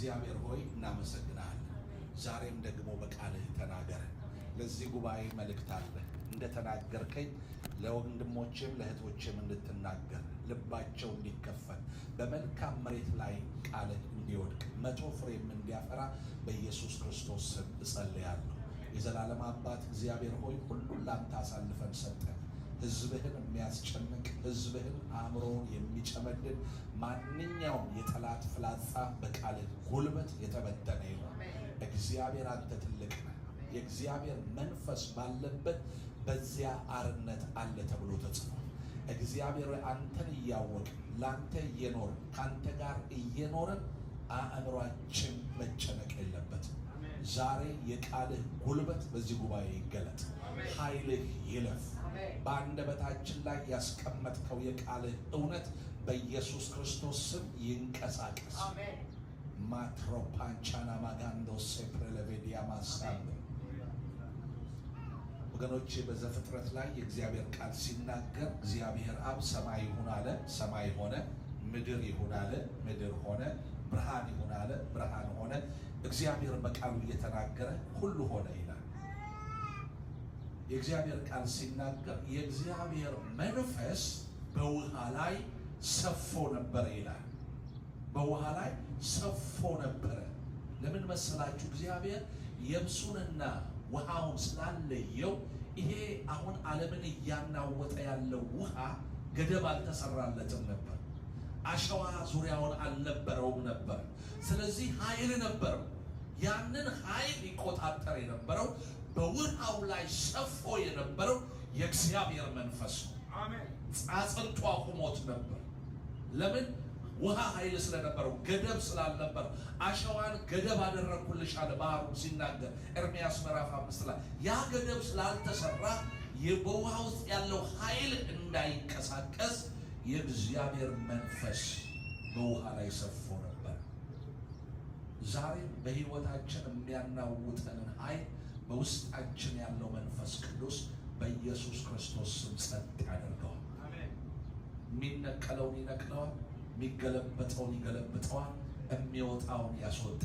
እግዚአብሔር ሆይ እናመሰግናለን። ዛሬም ደግሞ በቃልህ ተናገረን። ለዚህ ጉባኤ መልእክት አለ እንደተናገርከኝ ለወንድሞቼም ለእህቶቼም እንድትናገር ልባቸው እንዲከፈት በመልካም መሬት ላይ ቃልህ እንዲወድቅ 100 ፍሬም እንዲያፈራ በኢየሱስ ክርስቶስ ስም እጸልያለሁ። የዘላለም አባት እግዚአብሔር ሆይ ሁሉን ላንተ አሳልፈን ሰጠን። ሕዝብህን የሚያስጨንቅ ሕዝብህን አእምሮውን የሚጨመድድ ማንኛውም የጠላት ፍላጻ በቃልህ ጉልበት የተበተነ ይሁን። እግዚአብሔር አንተ ትልቅ ነህ። የእግዚአብሔር መንፈስ ባለበት በዚያ አርነት አለ ተብሎ ተጽፏል። እግዚአብሔር አንተን እያወቅን ላንተ እየኖርን ካንተ ጋር እየኖርን አእምሯችን መጨነቅ የለበትም። ዛሬ የቃልህ ጉልበት በዚህ ጉባኤ ይገለጥ፣ ኃይልህ ይለፍ። በአንደበታችን ላይ ያስቀመጥከው የቃልህ እውነት በኢየሱስ ክርስቶስ ስም ይንቀሳቀስ። ማትሮፓንቻና ማጋንዶ ሴፕሬለቬዲያ ማሳብ ወገኖቼ በዘፍጥረት ላይ የእግዚአብሔር ቃል ሲናገር እግዚአብሔር አብ ሰማይ ይሁን አለ፣ ሰማይ ሆነ። ምድር ይሁን አለ፣ ምድር ሆነ። ብርሃን ይሁን አለ፣ ብርሃን ሆነ። እግዚአብሔር በቃሉ እየተናገረ ሁሉ ሆነ ይላል። የእግዚአብሔር ቃል ሲናገር የእግዚአብሔር መንፈስ በውሃ ላይ ሰፎ ነበረ ይላል። በውሃ ላይ ሰፎ ነበረ። ለምን መሰላችሁ? እግዚአብሔር የብሱንና ውሃውን ስላለየው ይሄ አሁን ዓለምን እያናወጠ ያለው ውሃ ገደብ አልተሰራለትም ነበር። አሸዋ ዙሪያውን አልነበረውም ነበር። ስለዚህ ኃይል ነበረው። ያንን ኃይል ሊቆጣጠር የነበረው በውሃው ላይ ሰፎ የነበረው የእግዚአብሔር መንፈስ ነው። አሜን። አጽንቶ አቁሞት ነበር። ለምን? ውሃ ኃይል ስለነበረው፣ ገደብ ስላልነበረው። አሸዋን ገደብ አደረግኩልሽ አለ ባህሩ ሲናገር ኤርምያስ ምዕራፍ 5 ላይ። ያ ገደብ ስላልተሰራ በውሃ ውስጥ ያለው ኃይል እንዳይንቀሳቀስ የእግዚአብሔር መንፈስ በውሃ ላይ ሰፎ ነበር። ዛሬም በሕይወታችን የሚያናውጠንን ኃይል በውስጣችን ያለው መንፈስ ቅዱስ በኢየሱስ ክርስቶስ ስም ጸጥ ያደርገዋል። የሚነቀለውን ይነቅለዋል፣ የሚገለበጠውን ይገለብጠዋል፣ የሚወጣውን ያስወጣል።